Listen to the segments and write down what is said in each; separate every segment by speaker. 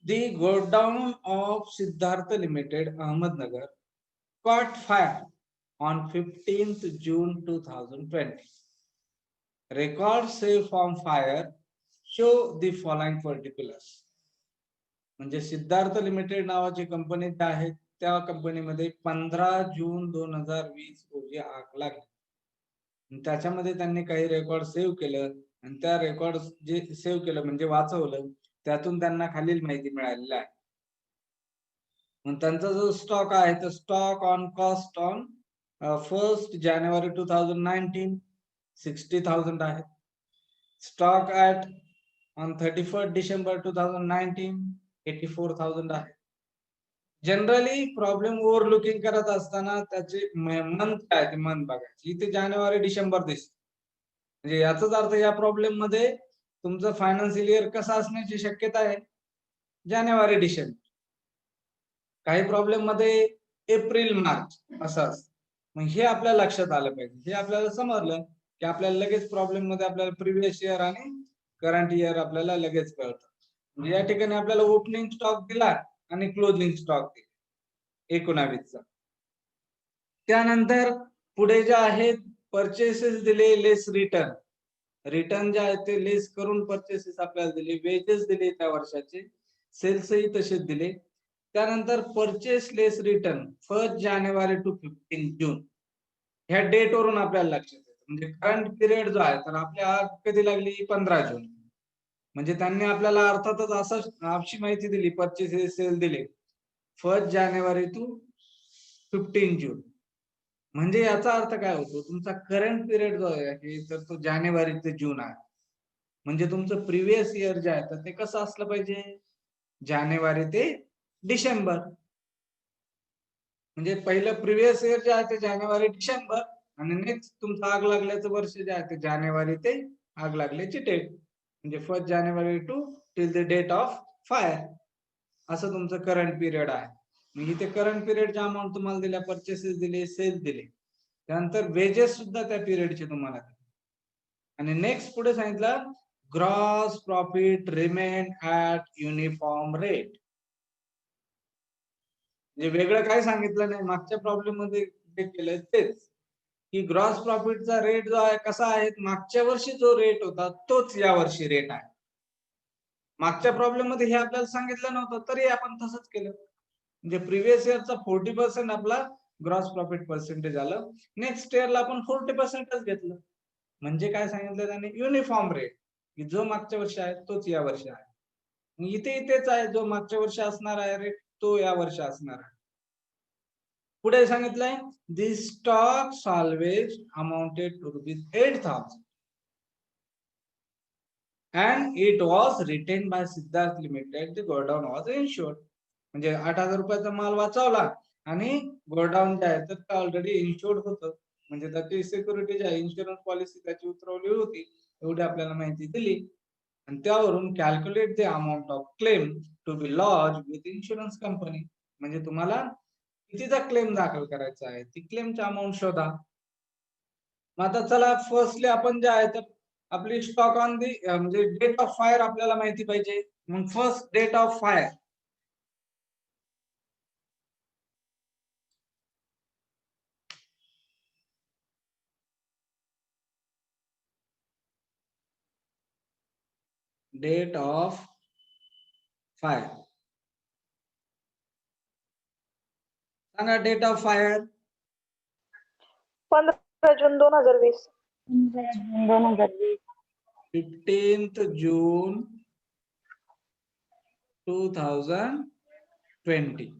Speaker 1: The godown of Siddhartha Limited, Ahmednagar, caught fire on 15th June 2020. Records saved from fire show the following particulars. म्हणजे Siddharth limited नावाची company आहे, त्या कंपनीमध्ये 15 June 2020 रोजी आग लागली. त्याच्यामध्ये त्यांनी काही रेकॉर्ड सेव्ह केलं आणि त्या रेकॉर्ड जे सेव्ह केलं म्हणजे वाचवलं, त्यातून त्यांना खालील माहिती मिळालेली आहे. मग त्यांचा जो स्टॉक आहे तो stock on cost on 1st January 2019 60,000 आहे. Stock at on 31st December 2019 84,000 आहे. जनरली प्रॉब्लेम ओव्हरलुकिंग करत असताना त्याचे मंथ काय ते मंथ बघायचे. इथे जानेवारी डिसेंबर दिसते, म्हणजे याचाच अर्थ या प्रॉब्लेम मध्ये तुमचं फायनान्शियल इयर कसं असण्याची शक्यता आहे, जानेवारी डिसेंबर. काही प्रॉब्लेम मध्ये एप्रिल मार्च असं असतं. मग हे आपल्या लक्षात आलं पाहिजे. हे आपल्याला समजलं की आपल्याला लगेच प्रॉब्लेम मध्ये आपल्याला प्रिव्हियस इयर आणि करंट इयर आपल्याला लगेच कळतं. म्हणजे या ठिकाणी आपल्याला ओपनिंग स्टॉक दिला आणि क्लोजिंग स्टॉक दिला 19चा. त्यानंतर पुढे जे आहेत परचेसेस दिले लेस रिटर्न. रिटर्न जे आहेत ते लेस करून परचेसेस आपल्याला दिले, वेजेस दिले त्या वर्षाचे, सेल्सही तसेच दिले. त्यानंतर purchase less return 1st January to 15 जून ह्या डेट वरून आपल्याला लक्षात येतं. म्हणजे करंट पिरियड जो आहे तर आपल्या आग कधी लागली, 15 जून. म्हणजे त्यांनी आपल्याला अर्थातच असं अशी माहिती दिली, परचेसेस सेल दिले 1st January to 15 जून. म्हणजे याचा अर्थ काय होतो, तुमचा करंट पिरियड जो आहे तर तो जानेवारी ते जून आहे. म्हणजे तुमचं प्रिव्हियस इयर जे आहे तर ते कसं असलं पाहिजे, जानेवारी ते डिसेंबर. म्हणजे पहिलं प्रिव्हियस इयर जे आहे ते जानेवारी डिसेंबर आणि नेक्स्ट तुमचं आग लागल्याचं वर्ष जे आहे ते जानेवारी ते आग लागल्याची डेट. म्हणजे 1st January to till the date of fire असं तुमचं करंट पिरियड आहे. मग इथे करंट पिरियडच्या अमाऊंट तुम्हाला दिल्या, परचेसेस दिले, सेल दिले, त्यानंतर वेजेस सुद्धा त्या पिरियडचे तुम्हाला दिले. आणि नेक्स्ट पुढे सांगितलं gross profit remain at uniform rate. म्हणजे वेगळं काय सांगितलं नाही, मागच्या प्रॉब्लेम मध्ये जे केलंय तेच, की ग्रॉस प्रॉफिटचा रेट जो आहे कसा आहे, मागच्या वर्षी जो रेट होता तोच या वर्षी रेट आहे. मागच्या प्रॉब्लेम मध्ये हे आपल्याला सांगितलं नव्हतं तरी आपण तसंच केलं. म्हणजे प्रिव्हियस इयरचा 40% आपला ग्रॉस प्रॉफिट पर्सेंटेज आलं, नेक्स्ट इयरला आपण 40%च घेतलं. म्हणजे काय सांगितलं त्याने, युनिफॉर्म रेट, की जो मागच्या वर्षी आहे तोच या वर्षी आहे. इथेच आहे, जो मागच्या वर्षी असणार आहे रेट तो या वर्षी असणार आहे. पुढे सांगितलंय the stock salvage amounted to ₹8,000 and it was retained by Siddharth Limited. The godown was insured. म्हणजे 8,000 रुपयाचा माल वाचवला आणि गोडाऊन जे आहे तर ऑलरेडी इन्शुर्ड होतं. म्हणजे त्याची सिक्युरिटी जी आहे, इन्शुरन्स पॉलिसी त्याची उतरवली होती, एवढी आपल्याला माहिती दिली. आणि त्यावरून calculate the amount of claim to be lodge with insurance company. म्हणजे तुम्हाला कितीचा क्लेम दाखल करायचा आहे ती क्लेमची अमाऊंट शोधा. मग आता चला फर्स्टली आपण जे आहे तर आपली स्टॉक ऑन दी म्हणजे डेट ऑफ फायर आपल्याला माहिती पाहिजे. मग first date of fire, date of fire सांगा. Date of fire
Speaker 2: 15 June 2020.
Speaker 1: 15th June 2020.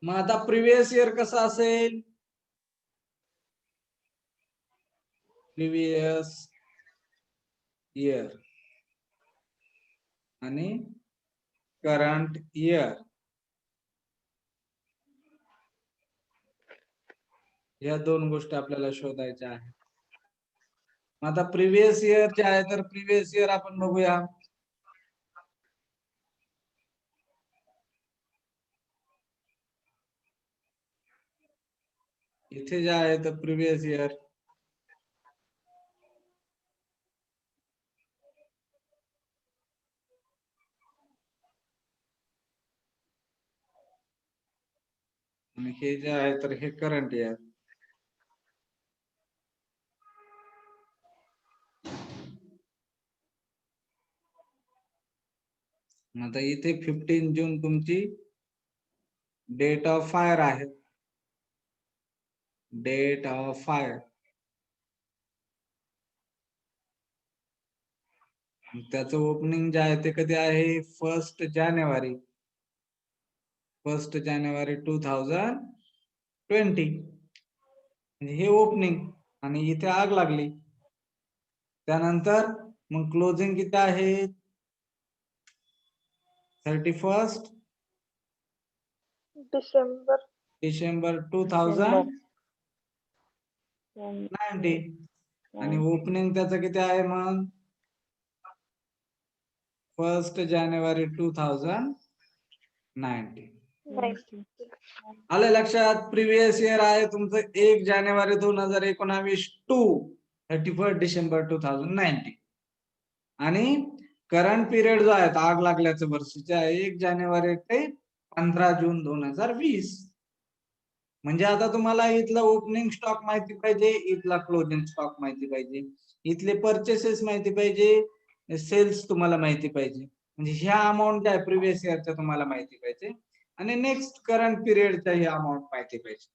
Speaker 1: मग आता प्रिव्हियस इयर कसं असेल, प्रिव्हियस इयर आणि करंट इयर या दोन गोष्टी आपल्याला शोधायच्या आहेत. आता प्रिव्हियस इयर जे आहे तर प्रिव्हियस इयर आपण बघूया. इथे जे आहे तर प्रिव्हियस इयर आणि हे जे आहे तर हे करंट इयर. आता इथे 15 जून तुमची डेट ऑफ फायर आहे. Date of fire. त्याचं ओपनिंग जे आहे ते कधी आहे? 1 जानेवारी. 1 जानेवारी 2020. हे ओपनिंग आणि इथे आग लागली. त्यानंतर मग क्लोजिंग किती आहे? 31 डिसेंबर 2019. आणि ओपनिंग त्याचं किती आहे मग? 1 जानेवारी 2019. आलं लक्षात? प्रिव्हियस इयर आहे तुमचं 1 जानेवारी 2019 टू 31 डिसेंबर 2019. आणि करंट पिरियड जो आहे आग लागल्याचं वर्षाचे आहे 1 जानेवारी ते 15 जून 2020. म्हणजे आता तुम्हाला इथला ओपनिंग स्टॉक माहिती पाहिजे, इथला क्लोजिंग स्टॉक माहिती पाहिजे, इथले परचेसेस माहिती पाहिजे, सेल्स तुम्हाला माहिती पाहिजे. म्हणजे ह्या अमाऊंट आहे प्रिव्हियस इयरच्या तुम्हाला माहिती पाहिजे आणि नेक्स्ट करंट पिरियडचा ही अमाऊंट माहिती पाहिजे.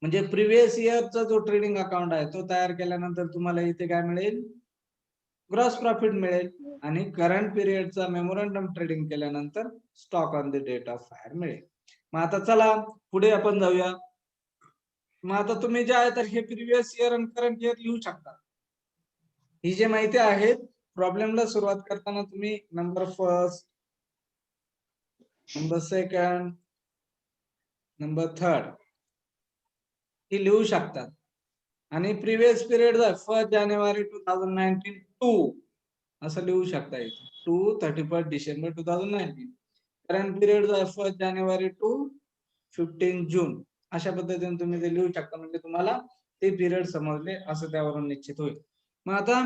Speaker 1: म्हणजे प्रिव्हियस इयरचा जो ट्रेडिंग अकाउंट आहे तो तयार केल्यानंतर तुम्हाला इथे काय मिळेल? ग्रॉस प्रॉफिट मिळेल. आणि करंट पिरियडचा मेमोरंडम ट्रेडिंग केल्यानंतर stock on the date of fire मिळेल. मग आता चला पुढे आपण जाऊया. मग आता तुम्ही जे आहे तर हे प्रिव्हियस इयर आणि करंट इयर लिहू शकता. ही जे माहिती आहेत प्रॉब्लेमला सुरुवात करताना तुम्ही number first, number second, number third ही लिहू शकतात. आणि प्रिव्हियस पिरियड 1 जानेवारी 2019 टू असं लिहू शकता इथे टू 31 डिसेंबर 2019. करंट पिरियड जो आहे 1 जानेवारी टू 15 जून. अशा पद्धतीने तुम्ही ते लिहू शकता. म्हणजे तुम्हाला ते पिरियड समजले असं त्यावरून निश्चित होईल. मग आता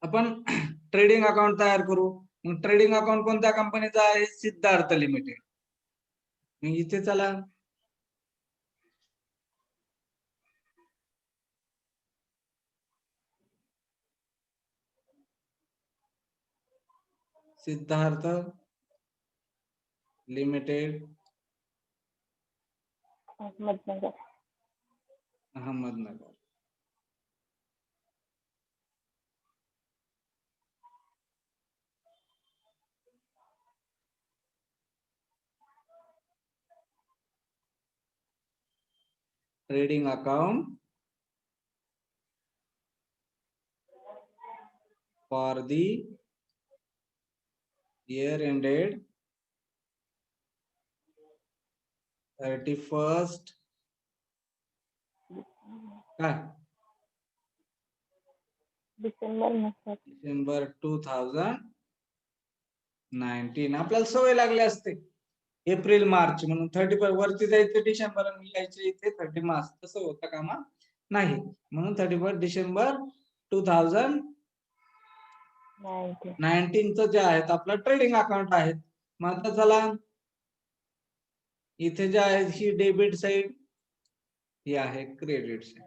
Speaker 1: आपण ट्रेडिंग अकाउंट तयार करू. मग ट्रेडिंग अकाउंट कोणत्या कंपनीचा आहे? सिद्धार्थ लिमिटेड. मग इथे चला Siddharth limited Ahmednagar. Trading account for the year ended 31st December 2019. आपल्याला सवय लागली असते एप्रिल मार्च म्हणून 31 वरती जायचं डिसेंबर आणि लिहायचे इथे 30 मार्च. तसं होतं कामा नाही. म्हणून 31 डिसेंबर 2019 जे आहेत आपलं ट्रेडिंग अकाउंट आहेत. मग आता चला इथे जे आहे ही डेबिट साइड, ही आहे क्रेडिट साइड.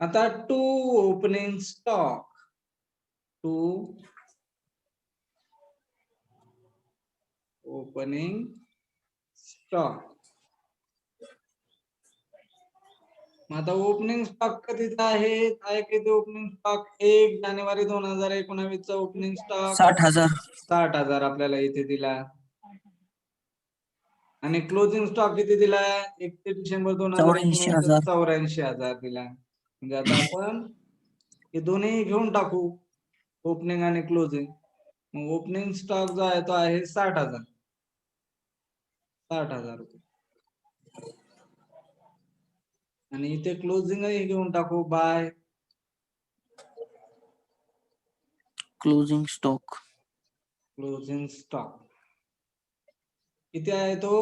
Speaker 1: आता to opening stock, to opening stock. आता ओपनिंग स्टॉक कधीचा आहे? किती ओपनिंग स्टॉक? 1 जानेवारी 2019 चा ओपनिंग स्टॉक 60,000 आपल्याला इथे दिला. आणि क्लोजिंग स्टॉक किती दिला? 31 डिसेंबर 2019 84,000 दिला. म्हणजे आता आपण हे दोन्ही घेऊन टाकू, ओपनिंग आणि क्लोजिंग. मग ओपनिंग स्टॉक जो आहे तो आहे 60,000. 60,000 रुपये. आणि इथे क्लोजिंग घेऊन टाकू by
Speaker 2: closing stock.
Speaker 1: Closing stock किती आहे तो?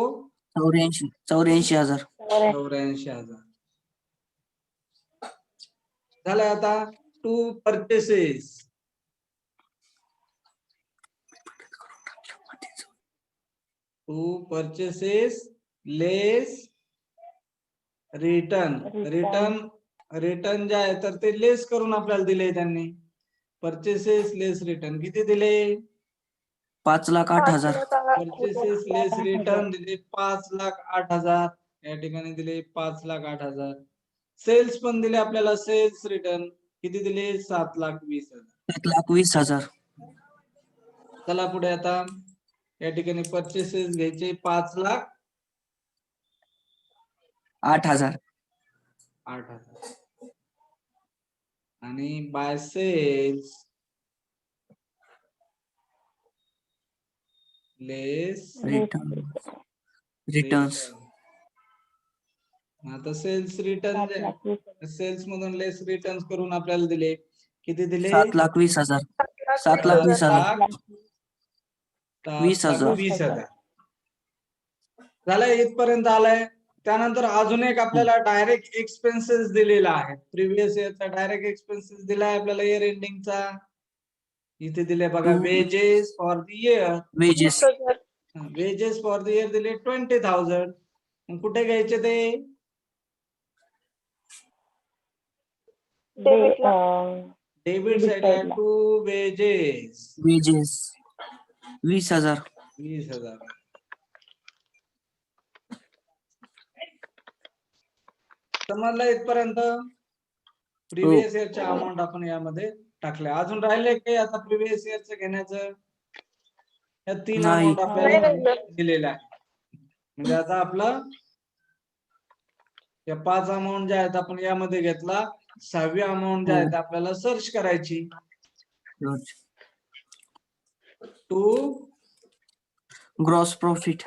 Speaker 2: 84,000.
Speaker 1: 84,000 झालं. आता to purchases, to purchases less return return जे आहे तर ते लेस करून आपल्याला दिले त्यांनी. परचेसेस लेस रिटर्न किती दिले?
Speaker 2: 5,08,000.
Speaker 1: परचेसेस लेस रिटर्न दिले 5,08,000. या ठिकाणी दिले 5,08,000. सेल्स पण दिले आपल्याला, सेल्स रिटर्न किती दिले? 7,20,000.
Speaker 2: 7,20,000.
Speaker 1: चला पुढे आता या ठिकाणी परचेसेस घ्यायचे
Speaker 2: 5,08,000.
Speaker 1: 5,08,000 आणि बाय सेल्स लेस
Speaker 2: Returns.
Speaker 1: आता सेल्स रिटर्न, सेल्स मधून लेस रिटर्न्स करून आपल्याला दिले किती दिले?
Speaker 2: 7,20,000. 7,20,000. 20,000.
Speaker 1: 20,000 झालंय. इथपर्यंत आलंय. त्यानंतर अजून एक आपल्याला डायरेक्ट एक्सपेन्सेस दिलेला आहे. प्रिव्हियस इयरचा डायरेक्ट एक्सपेन्सेस दिलाय आपल्याला इयर एंडिंगचा. इथे दिले बघा, wedges for the year.
Speaker 2: Wages.
Speaker 1: Wedges for the year दिले 20,000. कुठे घ्यायचे ते? डेबिट साइडला टू वेजेस.
Speaker 2: Wages. 20,000.
Speaker 1: 20,000. समजलं इथपर्यंत? प्रिव्हियस इयरच्या अमाऊंट आपण यामध्ये टाकल्या. अजून राहिले काही आता प्रिव्हियस इयरचं घेण्याचं? या 3
Speaker 2: नाही.
Speaker 1: अमाऊंट आपल्याला दिलेल्या आहे. म्हणजे आता आपलं या 5 अमाऊंट ज्या आहेत आपण यामध्ये घेतला. 6वी अमाऊंट ज्या आहेत आपल्याला सर्च करायची. To
Speaker 2: Gross profit.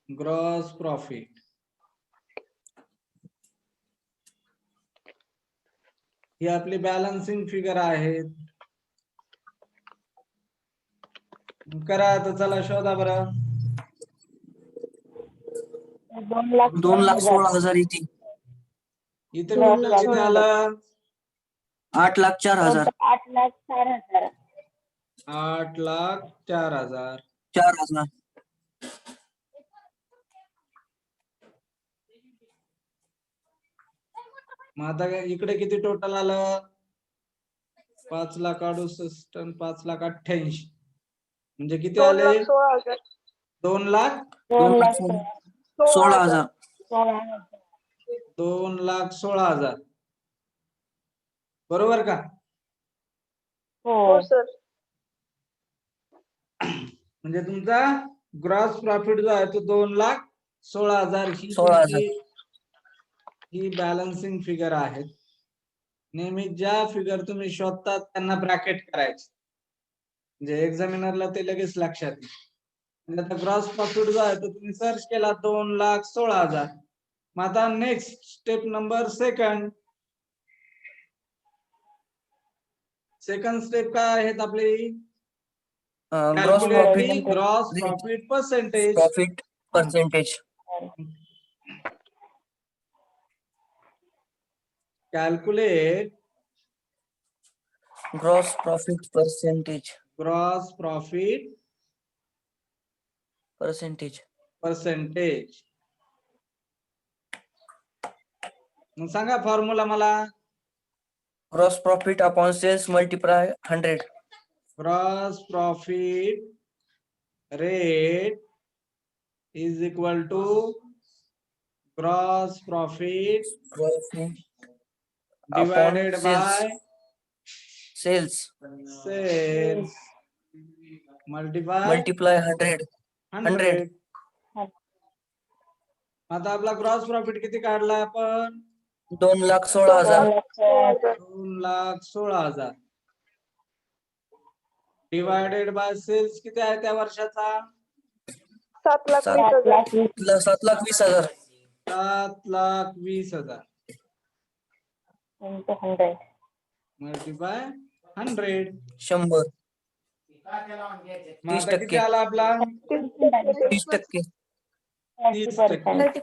Speaker 1: Gross profit. ही आपली बॅलन्सिंग फिगर आहे. करा आता, चला शोधा बरं.
Speaker 2: 2,16,000 येते.
Speaker 1: इथे टोटल किती आलं?
Speaker 2: 8,04,000.
Speaker 1: 8,04,000.
Speaker 2: 4,000.
Speaker 1: मग आता इकडे किती टोटल आलं? 5,68,000 आणि 5,88,000. म्हणजे किती आले? 2,00,000.
Speaker 2: 2,16,000.
Speaker 1: 2,16,000. बरोबर का?
Speaker 3: हो सर.
Speaker 1: म्हणजे तुमचा ग्रॉस प्रॉफिट जो आहे तो 2,16,000 ही
Speaker 2: 16,000.
Speaker 1: ही बॅलन्सिंग फिगर आहे. नेहमी ज्या फिगर तुम्ही शोधतात त्यांना ब्रॅकेट करायचे, म्हणजे एक्झामिनरला ते लगेच लक्षात येईल. म्हणजे आता ग्रॉस प्रॉफिट जो आहे तो तुम्ही सर्च केला 2,16,000. मग आता next step number second step काय आहेत आपली?
Speaker 2: Gross profit.
Speaker 1: Gross profit percentage.
Speaker 2: Profit percentage.
Speaker 1: Calculate
Speaker 2: Gross profit percentage.
Speaker 1: gross profit
Speaker 2: Percentage.
Speaker 1: percentage. मग सांगा फॉर्म्युला मला.
Speaker 2: Gross profit upon sales multiply 100.
Speaker 1: Gross profit rate is equal to gross profit
Speaker 2: Profit
Speaker 1: divided
Speaker 2: upon sales.
Speaker 1: by
Speaker 2: Sales
Speaker 1: sales multiply
Speaker 2: multiply 100.
Speaker 1: 100. आता आपला gross profit किती काढला आपण?
Speaker 2: 2,16,000.
Speaker 1: 2,16,000 divided by cells किती आहे त्या वर्षाचा?
Speaker 3: 7,20,000.
Speaker 2: 7,20,000.
Speaker 1: 7,20,000 मल्टिप्लाय 100.
Speaker 2: 100.
Speaker 1: मग आता किती आला आपला?
Speaker 2: 30%.
Speaker 1: 30%.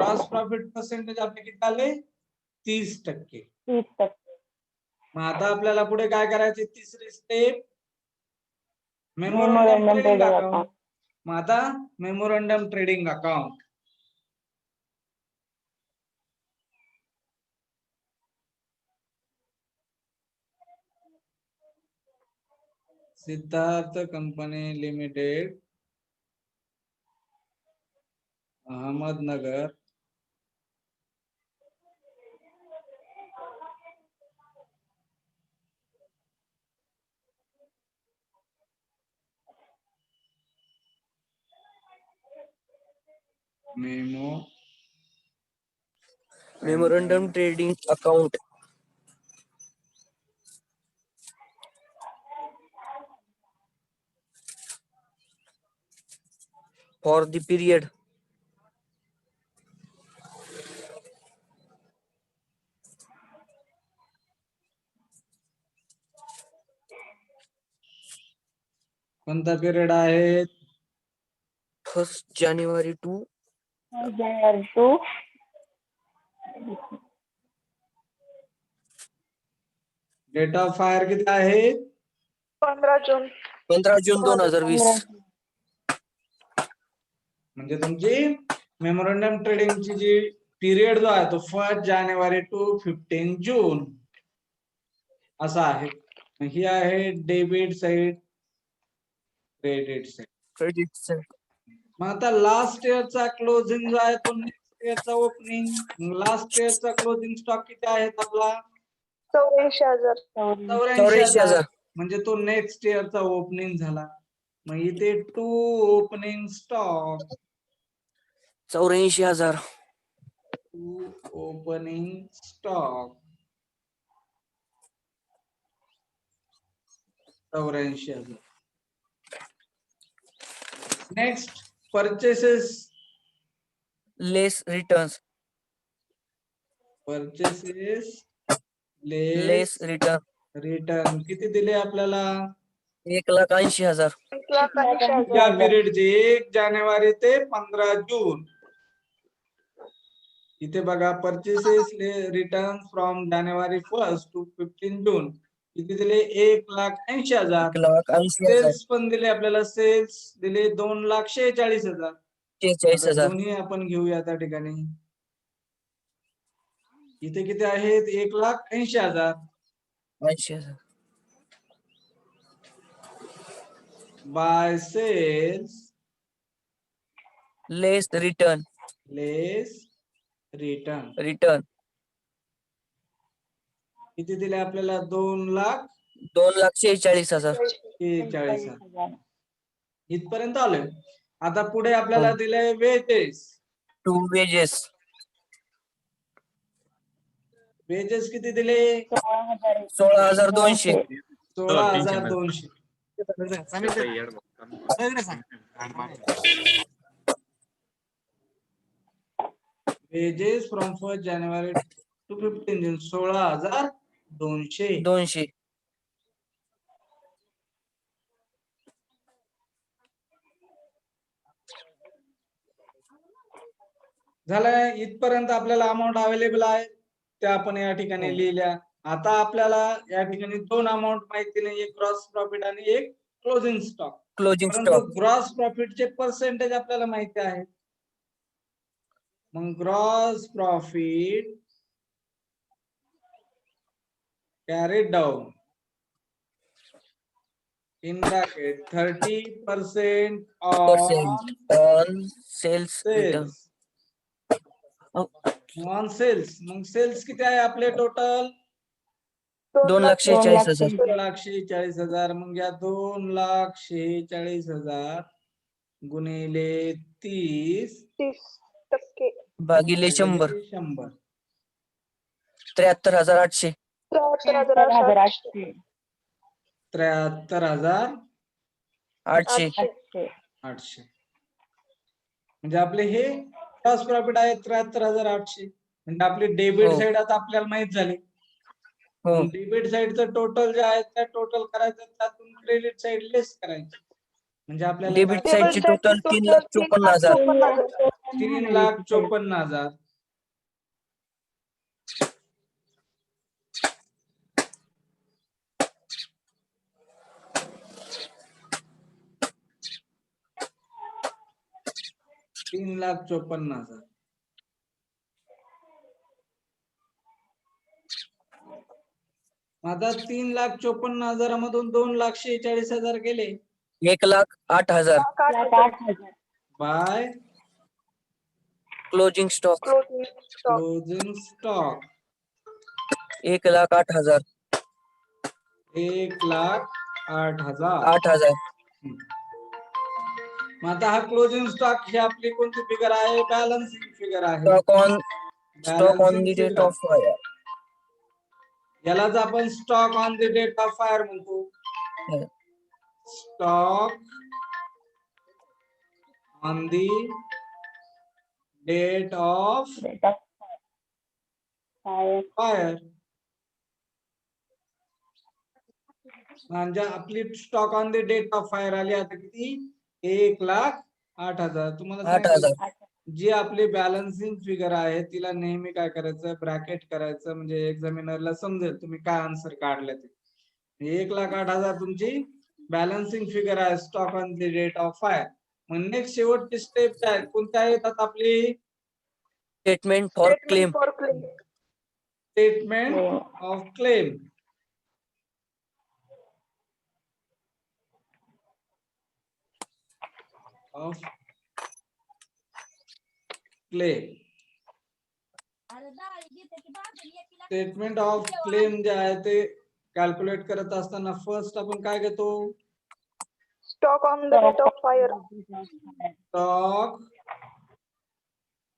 Speaker 1: ग्रॉस प्रॉफिट पर्सेंटेज आपले किती आले 30%.
Speaker 3: 30%.
Speaker 1: मग आता आपल्याला पुढे काय करायचे तिसरी step
Speaker 3: Memorandum
Speaker 1: memorandum trading
Speaker 3: trading
Speaker 1: account.
Speaker 3: account.
Speaker 1: मग आता memorandum trading account Siddharth company limited Ahmednagar memo
Speaker 2: Memorandum trading account for the period
Speaker 1: कोणता पिरियड आहे
Speaker 2: 1st January to
Speaker 3: January to
Speaker 1: date of fire किती आहे
Speaker 3: 15 जून.
Speaker 2: 15 जून 2020.
Speaker 1: म्हणजे तुमची मेमोरंडम ट्रेडिंगची जी पिरियड जो आहे तो 1 जानेवारी टू 15 जून असा आहे. ही आहे debit side credit side.
Speaker 2: Credit side.
Speaker 1: मग आता लास्ट इयरचा क्लोजिंग जो आहे तो नेक्स्ट इयरचा ओपनिंग. लास्ट इयरचा क्लोजिंग स्टॉक किती आहे आपला
Speaker 3: 84,000.
Speaker 2: 84,000.
Speaker 1: म्हणजे तो नेक्स्ट इयरचा ओपनिंग झाला. मग इथे to opening stock
Speaker 2: 84,000.
Speaker 1: To opening stock 84,000. Next purchases
Speaker 2: Less returns.
Speaker 1: Purchases
Speaker 2: Less
Speaker 1: less
Speaker 2: return.
Speaker 1: Return किती दिले आपल्याला
Speaker 2: 1,80,000.
Speaker 3: 1,80,000.
Speaker 1: या पिरियडचे 1 जानेवारी ते 15 जून. इथे बघा परचेसेस रिटर्न फ्रॉम जानेवारी 1 टू 15 जून किती दिले 1,80,000.
Speaker 2: 1,80,000.
Speaker 1: सेल्स पण दिले आपल्याला. सेल्स दिले 2,46,000.
Speaker 2: 46,000.
Speaker 1: दोन्ही आपण घेऊया त्या ठिकाणी. इथे किती आहेत 1,80,000.
Speaker 2: 80,000.
Speaker 1: Bye cells
Speaker 2: Less return.
Speaker 1: लेस रिटर्न
Speaker 2: Return.
Speaker 1: किती दिले आपल्याला 2,46,000.
Speaker 2: 2,46,000.
Speaker 1: इथपर्यंत आलोय. आता पुढे आपल्याला दिलंय वेजेस.
Speaker 2: To wages.
Speaker 1: वेजेस किती दिले
Speaker 2: 16,200.
Speaker 1: 16,200. वेजेस फ्रॉम 1 जानेवारी टू 15 जून 16,200.
Speaker 2: 200.
Speaker 1: झालंय. इथपर्यंत आपल्याला अमाऊंट अवेलेबल आहे त्या आपण या ठिकाणी लिहिल्या. आता आपल्याला या ठिकाणी दोन अमाऊंट माहिती नाही, एक ग्रॉस प्रॉफिट आणि एक क्लोजिंग स्टॉक.
Speaker 2: Closing
Speaker 1: परंतु
Speaker 2: stock.
Speaker 1: ग्रॉस प्रॉफिटचे पर्सेंटेज आपल्याला माहिती आहे. मग gross profit carried down in bracket 30%
Speaker 2: Percent on sales return.
Speaker 1: Sales on sales. मग सेल्स किती आहे आपले टोटल
Speaker 2: 2,46,000.
Speaker 1: 2,46,000. मग या 2,46,000 गुणिले 30
Speaker 3: 30%.
Speaker 2: भागिले 100.
Speaker 1: 100.
Speaker 2: 73,800.
Speaker 3: 73,800.
Speaker 2: 800.
Speaker 1: म्हणजे आपले हे ग्रॉस प्रॉफिट आहे 73,800. म्हणजे आपली डेबिट
Speaker 2: हो.
Speaker 1: साइड आता आपल्याला माहित झाली.
Speaker 2: हो.
Speaker 1: डेबिट साइडचं टोटल जे आहे त्या टोटल करायचं, त्यातून क्रेडिट साइड लेस करायची. म्हणजे आपल्याला
Speaker 2: Debit side ची total 3,54,000.
Speaker 1: 3,54,000. 3,54,000. आता 3,54,000 2,46,000 गेले
Speaker 2: 1,08,000.
Speaker 3: 8,000.
Speaker 1: Bye
Speaker 2: closing stock
Speaker 3: Closing stock.
Speaker 1: Closing stock
Speaker 2: 1,08,000.
Speaker 1: 1,08,000.
Speaker 2: 8,000.
Speaker 1: मग आता हा क्लोजिंग स्टॉक ही आपली कोणती फिगर आहे? बॅलन्सिंग फिगर आहे.
Speaker 2: Stock on
Speaker 1: Balancing
Speaker 2: the date
Speaker 1: figure.
Speaker 2: of fire.
Speaker 1: यालाच आपण stock on the date of fire म्हणतो. Stock on the date of fire. म्हणजे आपली stock on the date of fire आली आता किती? 1,08,000. तुम्हाला
Speaker 2: 8,000.
Speaker 1: सांगितलं जी आपली बॅलन्सिंग फिगर आहे तिला नेहमी काय करायचं? ब्रॅकेट करायचं, म्हणजे एक्झामिनरला समजेल तुम्ही काय आन्सर काढले ते. 1,08,000 तुमची बॅलन्सिंग फिगर आहे stock on the date of fire. मग नेक्स्ट शेवटची स्टेप काय कोणत्या येतात आपली?
Speaker 2: Statement for claim.
Speaker 3: For claim.
Speaker 1: Statement of claim. Of claim. Statement of claim जे आहे ते कॅल्क्युलेट करत असताना फर्स्ट आपण काय घेतो?
Speaker 3: Stock on the date of fire.
Speaker 1: Stock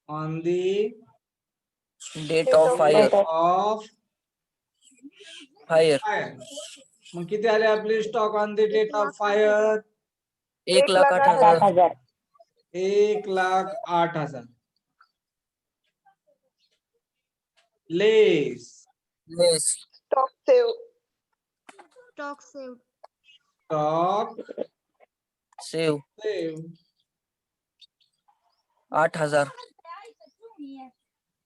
Speaker 1: on the
Speaker 2: Date of fire.
Speaker 1: Of
Speaker 2: Fire.
Speaker 1: Fire. मग किती आले आपली stock on the date of fire?
Speaker 2: 1,08,000.
Speaker 1: 1,08,000. Less
Speaker 2: Less.
Speaker 3: Stock save.
Speaker 4: Stock saved.
Speaker 1: Stock
Speaker 2: Save.
Speaker 1: Save
Speaker 2: 8,000.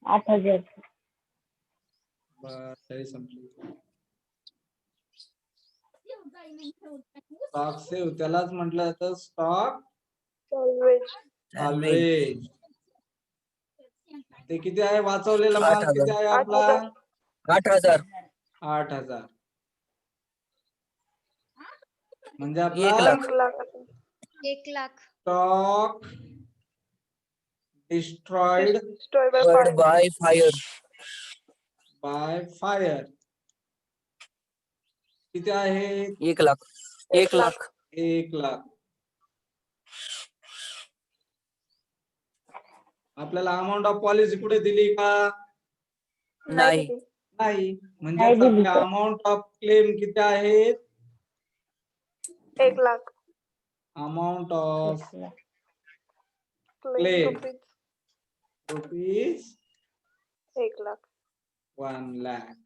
Speaker 5: 8,000.
Speaker 1: संपली. Stock save त्यालाच म्हटलं जातं stock
Speaker 3: Salvage.
Speaker 1: Always. ते किती आहे वाचवलेला माल
Speaker 2: 8,000.
Speaker 1: किती आहे आपला?
Speaker 2: 8,000.
Speaker 1: 8,000. म्हणजे
Speaker 2: 1
Speaker 1: आपला
Speaker 2: lakh.
Speaker 3: 1,00,000.
Speaker 4: 1,00,000.
Speaker 1: Stock destroyed
Speaker 3: Destroyed by
Speaker 2: Destroyed
Speaker 3: fire.
Speaker 2: by fire.
Speaker 1: By fire किती आहे?
Speaker 2: 1 लाख. 1 लाख.
Speaker 1: 1,00,000. आपल्याला अमाऊंट ऑफ पॉलिसी कुठे दिली का?
Speaker 2: नाही.
Speaker 1: नाही. म्हणजे
Speaker 5: नाही दिली
Speaker 1: आपल्या
Speaker 5: का?
Speaker 1: अमाऊंट ऑफ क्लेम किती आहेत?
Speaker 3: 1,00,000.
Speaker 1: Amount of
Speaker 3: Claim
Speaker 1: Claim.
Speaker 3: rupees.
Speaker 1: Rupees
Speaker 3: 1,00,000.
Speaker 1: 1,00,000.